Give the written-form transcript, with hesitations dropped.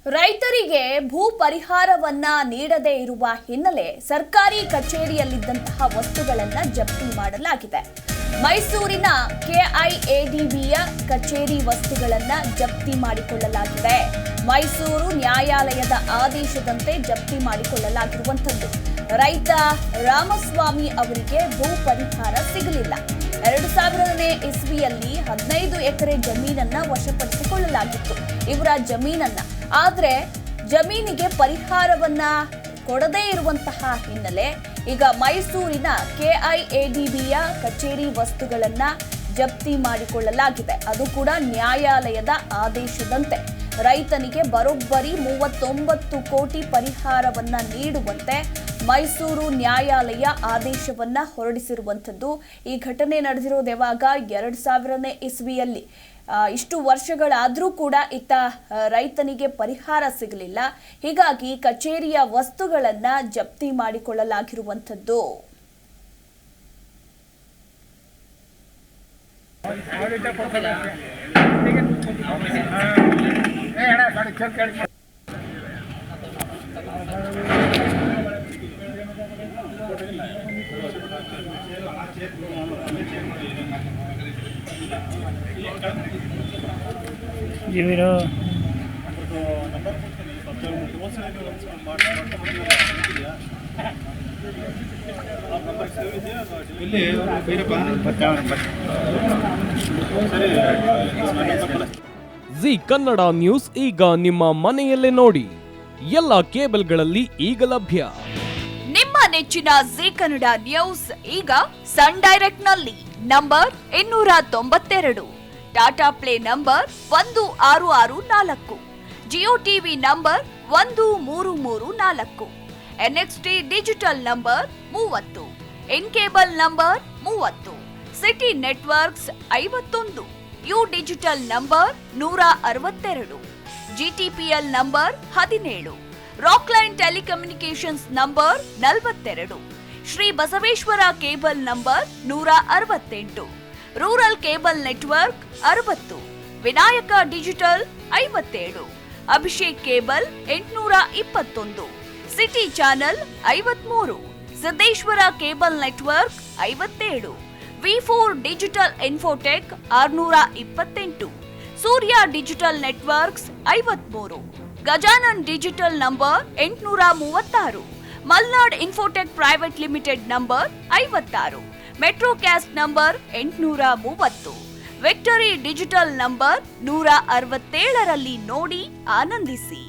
ರೈತರಿಗೆ ಭೂ ಪರಿಹಾರವನ್ನ ನೀಡದೇ ಇರುವ ಹಿನ್ನೆಲೆ ಸರ್ಕಾರಿ ಕಚೇರಿಯಲ್ಲಿದ್ದಂತಹ ವಸ್ತುಗಳನ್ನ ಜಪ್ತಿ ಮಾಡಲಾಗಿದೆ. ಮೈಸೂರಿನ ಕೆಐಎಡಿಬಿಯ ಕಚೇರಿ ವಸ್ತುಗಳನ್ನ ಜಪ್ತಿ ಮಾಡಿಕೊಳ್ಳಲಾಗಿದೆ. ಮೈಸೂರು ನ್ಯಾಯಾಲಯದ ಆದೇಶದಂತೆ ಜಪ್ತಿ ಮಾಡಿಕೊಳ್ಳಲಾಗಿರುವಂತದ್ದು. ರೈತ ರಾಮಸ್ವಾಮಿ ಅವರಿಗೆ ಭೂ ಪರಿಹಾರ ಸಿಗಲಿಲ್ಲ. 2000ನೇ ಇಸ್ವಿಯಲ್ಲಿ 15 ಎಕರೆ ಜಮೀನನ್ನ ವಶಪಡಿಸಿಕೊಳ್ಳಲಾಗಿತ್ತು ಇವರ ಜಮೀನನ್ನ. ಆದ್ರೆ ಜಮೀನಿಗೆ ಪರಿಹಾರವನ್ನ ಕೊಡದೇ ಇರುವಂತಹ ಹಿನ್ನೆಲೆ ಈಗ ಮೈಸೂರಿನ ಕೆಐಎಡಿಬಿಯ ಕಚೇರಿ ವಸ್ತುಗಳನ್ನ ಜಪ್ತಿ ಮಾಡಿಕೊಳ್ಳಲಾಗಿದೆ. ಅದು ಕೂಡ ನ್ಯಾಯಾಲಯದ ಆದೇಶದಂತೆ. ರೈತನಿಗೆ ಬರೋಬ್ಬರಿ 39 ಕೋಟಿ ಪರಿಹಾರವನ್ನ ನೀಡುವಂತೆ ಮೈಸೂರು ನ್ಯಾಯಾಲಯ ಆದೇಶವನ್ನ ಹೊರಡಿಸಿರುವಂಥದ್ದು. ಈ ಘಟನೆ ನಡೆದಿರೋದು ಯಾವಾಗ? 2000ನೇ ಇಸ್ವಿಯಲ್ಲಿ. ಇಷ್ಟು ವರ್ಷಗಳಾದರೂ ಕೂಡ ಇತ್ತ ರೈತನಿಗೆ ಪರಿಹಾರ ಸಿಗಲಿಲ್ಲ. ಹೀಗಾಗಿ ಕಚೇರಿಯ ವಸ್ತುಗಳನ್ನ ಜಪ್ತಿ ಮಾಡಿಕೊಳ್ಳಲಾಗಿರುವಂಥದ್ದು. ಜಿ ಕನ್ನಡ ನ್ಯೂಸ್ ಈಗ ನಿಮ್ಮ ಮನೆಯಲ್ಲೇ ನೋಡಿ. ಎಲ್ಲ ಕೇಬಲ್ಗಳಲ್ಲಿ ಈಗ ಲಭ್ಯ. ನಿಮ್ಮ ನೆಚ್ಚಿನ ಜಿ ಕನ್ನಡ ನ್ಯೂಸ್ ಈಗ ಸನ್ ಡೈರೆಕ್ಟ್ ನಲ್ಲಿ number 292, Tata Play number 1664, Jio TV number 1334, NXT digital number 30, in cable number 30, city networks 51, U digital number 162, GTPL number 17, Rockline telecommunications number 42, Shri Basaveshwara cable number 168, rural cable network 60, Vinayaka digital 57, Abhishek cable 821, city channel 53, Siddeshwara cable network 57, ವಿ4 digital infotech 628, Surya digital networks 53, Gajanan digital number 836, Malnad infotech private limited number 56, Metrocast number 830, victory digital number 167ರಲ್ಲಿ ನೋಡಿ ಆನಂದಿಸಿ.